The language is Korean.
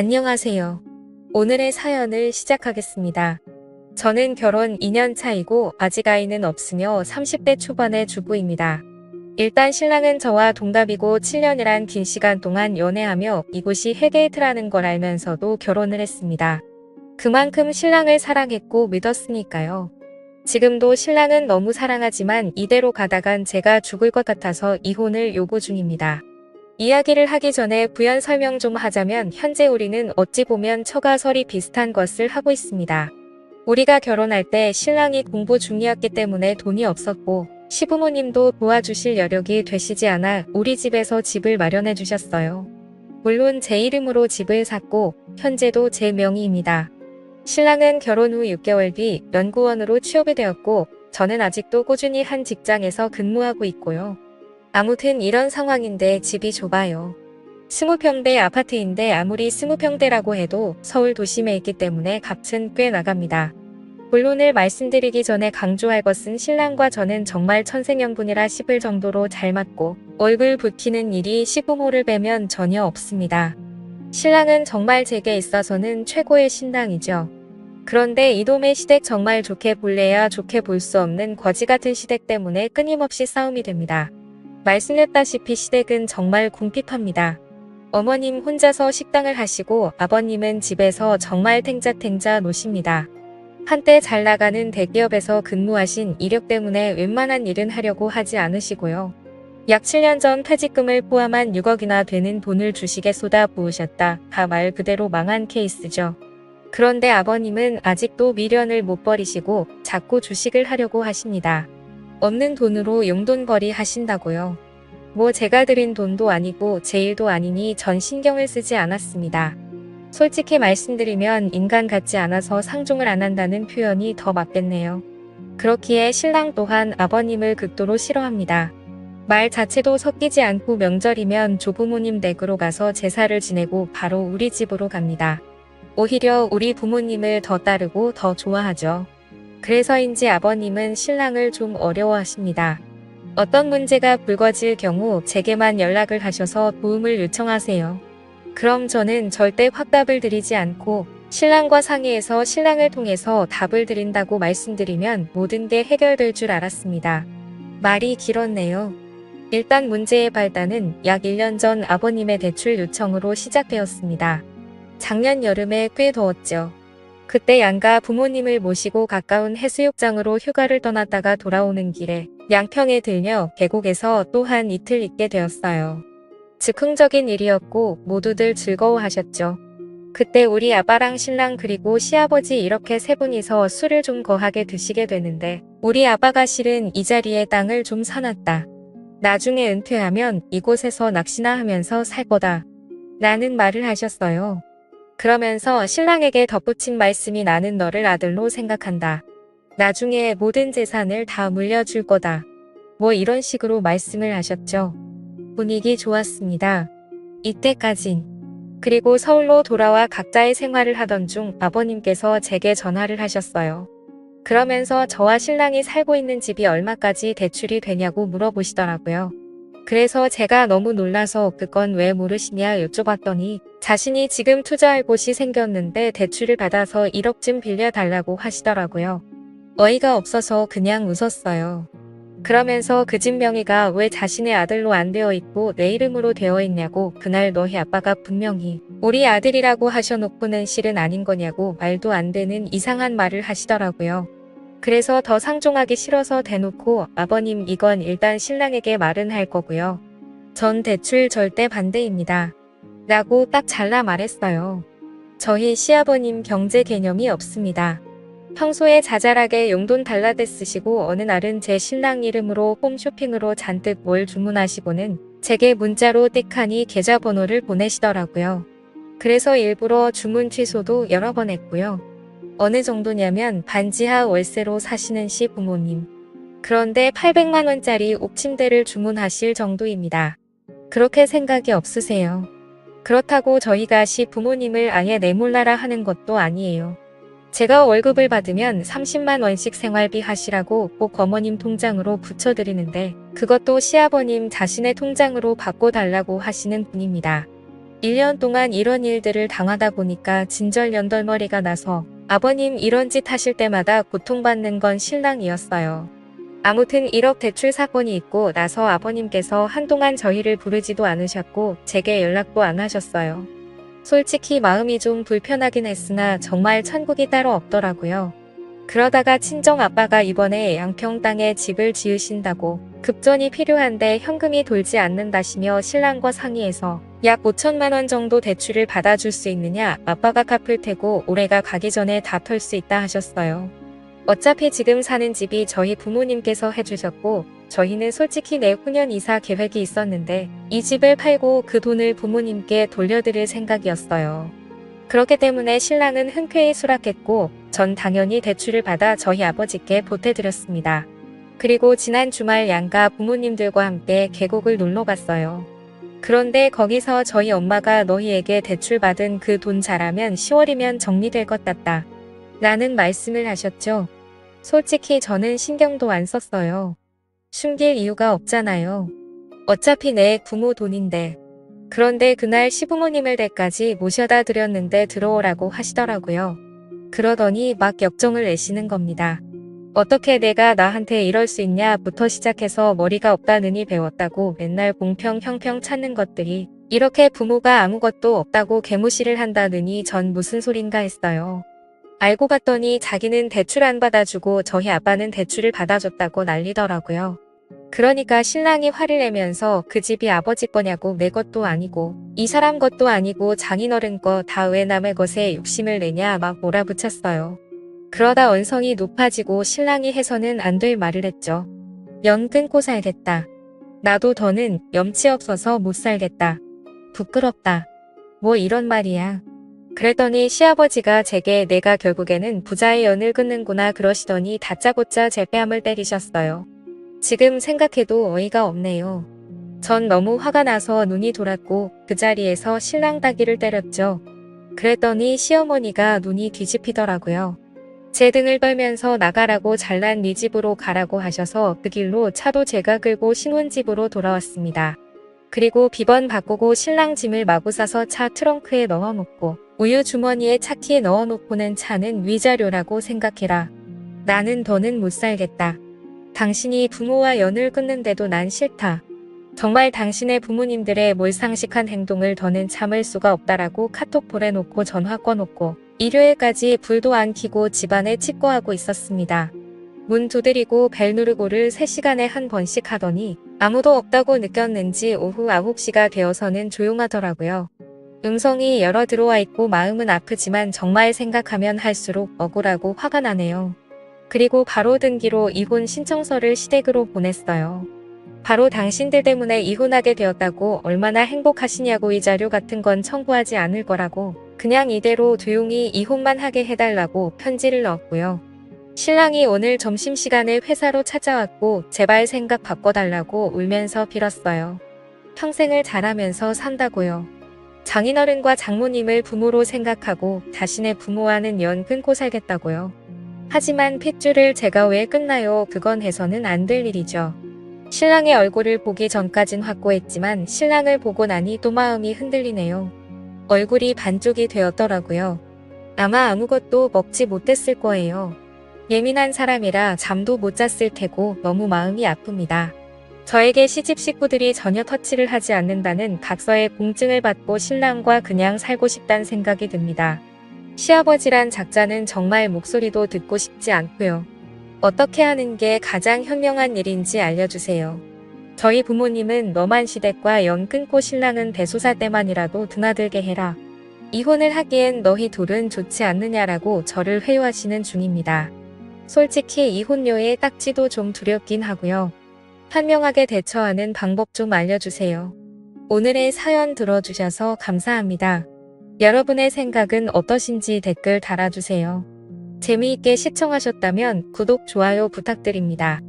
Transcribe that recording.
안녕하세요. 오늘의 사연을 시작하겠습니다. 저는 결혼 2년 차이고 아직 아이는 없으며 30대 초반의 주부입니다. 일단 신랑은 저와 동갑이고 7년이란 긴 시간 동안 연애하며 이곳이 해데이트라는 걸 알면서도 결혼을 했습니다. 그만큼 신랑을 사랑했고 믿었으니까요. 지금도 신랑은 너무 사랑하지만 이대로 가다간 제가 죽을 것 같아서 이혼을 요구 중입니다. 이야기를 하기 전에 부연 설명 좀 하자면 현재 우리는 어찌 보면 처가설이 비슷한 것을 하고 있습니다. 우리가 결혼할 때 신랑이 공부 중이었기 때문에 돈이 없었고 시부모님도 도와주실 여력이 되시지 않아 우리 집에서 집을 마련해 주셨어요. 물론 제 이름으로 집을 샀고 현재도 제 명의입니다. 신랑은 결혼 후 6개월 뒤 연구원으로 취업이 되었고 저는 아직도 꾸준히 한 직장에서 근무하고 있고요. 아무튼 이런 상황인데 집이 좁아요. 20평대 아파트인데 아무리 20평대라고 해도 서울 도심에 있기 때문에 값은 꽤 나갑니다. 본론을 말씀드리기 전에 강조할 것은 신랑과 저는 정말 천생연분이라 싶을 정도로 잘 맞고 얼굴 붉히는 일이 시부모를 뵈면 전혀 없습니다. 신랑은 정말 제게 있어서는 최고의 신랑이죠. 그런데 이놈의 시댁 정말 좋게 볼래야 좋게 볼 수 없는 거지 같은 시댁 때문에 끊임없이 싸움이 됩니다. 말씀드렸다시피 시댁은 정말 궁핍합니다. 어머님 혼자서 식당을 하시고 아버님은 집에서 정말 탱자탱자 노십니다. 한때 잘 나가는 대기업에서 근무하신 이력 때문에 웬만한 일은 하려고 하지 않으시고요. 약 7년 전 퇴직금을 포함한 6억이나 되는 돈을 주식에 쏟아 부으셨다. 다 말 그대로 망한 케이스죠. 그런데 아버님은 아직도 미련을 못 버리시고 자꾸 주식을 하려고 하십니다. 없는 돈으로 용돈벌이 하신다고요. 뭐 제가 드린 돈도 아니고 제 일도 아니니 전 신경을 쓰지 않았습니다. 솔직히 말씀드리면 인간 같지 않아서 상종을 안 한다는 표현이 더 맞겠네요. 그렇기에 신랑 또한 아버님을 극도로 싫어합니다. 말 자체도 섞이지 않고 명절이면 조부모님 댁으로 가서 제사를 지내고 바로 우리 집으로 갑니다. 오히려 우리 부모님을 더 따르고 더 좋아하죠. 그래서인지 아버님은 신랑을 좀 어려워하십니다. 어떤 문제가 불거질 경우 제게만 연락을 하셔서 도움을 요청하세요. 그럼 저는 절대 확답을 드리지 않고 신랑과 상의해서 신랑을 통해서 답을 드린다고 말씀드리면 모든 게 해결될 줄 알았습니다. 말이 길었네요. 일단 문제의 발단은 약 1년 전 아버님의 대출 요청으로 시작되었습니다. 작년 여름에 꽤 더웠죠. 그때 양가 부모님을 모시고 가까운 해수욕장으로 휴가를 떠났다가 돌아오는 길에 양평에 들려 계곡에서 또 한 이틀 있게 되었어요. 즉흥적인 일이었고 모두들 즐거워하셨죠. 그때 우리 아빠랑 신랑 그리고 시아버지 이렇게 세 분이서 술을 좀 거하게 드시게 되는데 우리 아빠가 실은 이 자리에 땅을 좀 사놨다. 나중에 은퇴하면 이곳에서 낚시나 하면서 살 거다. 라는 말을 하셨어요. 그러면서 신랑에게 덧붙인 말씀이 나는 너를 아들로 생각한다. 나중에 모든 재산을 다 물려줄 거다. 뭐 이런 식으로 말씀을 하셨죠. 분위기 좋았습니다. 이때까진. 그리고 서울로 돌아와 각자의 생활을 하던 중 아버님께서 제게 전화를 하셨어요. 그러면서 저와 신랑이 살고 있는 집이 얼마까지 대출이 되냐고 물어보시더라고요. 그래서 제가 너무 놀라서 그건 왜 모르시냐 여쭤봤더니 자신이 지금 투자할 곳이 생겼는데 대출을 받아서 1억쯤 빌려달라고 하시더라고요. 어이가 없어서 그냥 웃었어요. 그러면서 그 집 명의가 왜 자신의 아들로 안 되어 있고 내 이름으로 되어 있냐고 그날 너희 아빠가 분명히 우리 아들이라고 하셔놓고는 실은 아닌 거냐고 말도 안 되는 이상한 말을 하시더라고요. 그래서 더 상종하기 싫어서 대놓고 아버님 이건 일단 신랑에게 말은 할 거고요. 전 대출 절대 반대입니다. 라고 딱 잘라 말했어요. 저희 시아버님 경제 개념이 없습니다. 평소에 자잘하게 용돈 달라대 쓰시고 어느 날은 제 신랑 이름으로 홈쇼핑으로 잔뜩 뭘 주문하시고는 제게 문자로 띡하니 계좌번호를 보내시더라고요. 그래서 일부러 주문 취소도 여러 번 했고요. 어느 정도냐면 반지하 월세로 사시는 시부모님. 그런데 800만원짜리 옥침대를 주문하실 정도입니다. 그렇게 생각이 없으세요? 그렇다고 저희가 시부모님을 아예 내몰라라 하는 것도 아니에요. 제가 월급을 받으면 30만 원씩 생활비 하시라고 꼭 어머님 통장으로 붙여드리는데 그것도 시아버님 자신의 통장으로 바꿔달라고 하시는 분입니다. 1년 동안 이런 일들을 당하다 보니까 진절 연돌머리가 나서 아버님 이런 짓 하실 때마다 고통받는 건 신랑이었어요. 아무튼 1억 대출 사건이 있고 나서 아버님께서 한동안 저희를 부르지도 않으셨고 제게 연락도 안 하셨어요. 솔직히 마음이 좀 불편하긴 했으나 정말 천국이 따로 없더라고요. 그러다가 친정 아빠가 이번에 양평 땅에 집을 지으신다고 급전이 필요한데 현금이 돌지 않는다시며 신랑과 상의해서 약 5천만 원 정도 대출을 받아줄 수 있느냐, 아빠가 갚을 테고 올해가 가기 전에 다 털 수 있다 하셨어요. 어차피 지금 사는 집이 저희 부모님께서 해주셨고 저희는 솔직히 내후년 이사 계획이 있었는데 이 집을 팔고 그 돈을 부모님께 돌려드릴 생각이었어요. 그렇기 때문에 신랑은 흔쾌히 수락했고 전 당연히 대출을 받아 저희 아버지께 보태드렸습니다. 그리고 지난 주말 양가 부모님들과 함께 계곡을 놀러 갔어요. 그런데 거기서 저희 엄마가 너희에게 대출받은 그 돈 잘하면 10월이면 정리될 것 같다 라는 말씀을 하셨죠. 솔직히 저는 신경도 안 썼어요. 숨길 이유가 없잖아요. 어차피 내 부모 돈인데. 그런데 그날 시부모님을 댁까지 모셔다 드렸는데 들어오라고 하시더라고요. 그러더니 막 역정을 내시는 겁니다. 어떻게 내가 나한테 이럴 수 있냐부터 시작해서 머리가 없다느니 배웠다고 맨날 공평 형평 찾는 것들이 이렇게 부모가 아무것도 없다고 개무시를 한다느니 전 무슨 소린가 했어요. 알고 봤더니 자기는 대출 안 받아주고 저희 아빠는 대출을 받아줬다고 난리더라고요. 그러니까 신랑이 화를 내면서 그 집이 아버지 거냐고 내 것도 아니고 이 사람 것도 아니고 장인어른 거 다 왜 남의 것에 욕심을 내냐 막 몰아붙였어요. 그러다 언성이 높아지고 신랑이 해서는 안 될 말을 했죠. 연 끊고 살겠다. 나도 더는 염치 없어서 못 살겠다. 부끄럽다. 뭐 이런 말이야. 그랬더니 시아버지가 제게 내가 결국에는 부자의 연을 끊는구나 그러시더니 다짜고짜 제 뺨을 때리셨어요. 지금 생각해도 어이가 없네요. 전 너무 화가 나서 눈이 돌았고 그 자리에서 신랑 따귀를 때렸죠. 그랬더니 시어머니가 눈이 뒤집히더라고요. 제 등을 떨면서 나가라고 잘난 네 집으로 가라고 하셔서 그 길로 차도 제가 끌고 신혼집으로 돌아왔습니다. 그리고 비번 바꾸고 신랑 짐을 마구 싸서 차 트렁크에 넣어놓고 우유 주머니에 차키에 넣어놓고는 차는 위자료라고 생각해라. 나는 더는 못 살겠다. 당신이 부모와 연을 끊는데도 난 싫다. 정말 당신의 부모님들의 몰상식한 행동을 더는 참을 수가 없다라고 카톡 보내놓고 전화 꺼놓고 일요일까지 불도 안 켜고 집안에 칩거하고 있었습니다. 문 두드리고 벨 누르고를 3시간에 한 번씩 하더니 아무도 없다고 느꼈는지 오후 9시가 되어서는 조용하더라고요. 음성이 여러 들어와 있고 마음은 아프지만 정말 생각하면 할수록 억울하고 화가 나네요. 그리고 바로 등기로 이혼 신청서를 시댁으로 보냈어요. 바로 당신들 때문에 이혼하게 되었다고 얼마나 행복하시냐고 이 자료 같은 건 청구하지 않을 거라고 그냥 이대로 조용히 이혼만 하게 해달라고 편지를 넣었고요. 신랑이 오늘 점심시간에 회사로 찾아왔고 제발 생각 바꿔달라고 울면서 빌었어요. 평생을 잘하면서 산다고요. 장인어른과 장모님을 부모로 생각하고 자신의 부모와는 연 끊고 살겠다고요. 하지만 핏줄을 제가 왜 끊나요? 그건 해서는 안 될 일이죠. 신랑의 얼굴을 보기 전까진 확고했지만 신랑을 보고 나니 또 마음이 흔들리네요. 얼굴이 반쪽이 되었더라고요. 아마 아무것도 먹지 못했을 거예요. 예민한 사람이라 잠도 못 잤을 테고 너무 마음이 아픕니다. 저에게 시집 식구들이 전혀 터치를 하지 않는다는 각서의 공증을 받고 신랑과 그냥 살고 싶다는 생각이 듭니다. 시아버지란 작자는 정말 목소리도 듣고 싶지 않고요. 어떻게 하는 게 가장 현명한 일인지 알려주세요. 저희 부모님은 너만 시댁과 연 끊고 신랑은 대소사 때만이라도 드나들게 해라. 이혼을 하기엔 너희 둘은 좋지 않느냐라고 저를 회유하시는 중입니다. 솔직히 이혼료의 딱지도 좀 두렵긴 하고요. 현명하게 대처하는 방법 좀 알려주세요. 오늘의 사연 들어주셔서 감사합니다. 여러분의 생각은 어떠신지 댓글 달아주세요. 재미있게 시청하셨다면 구독, 좋아요 부탁드립니다.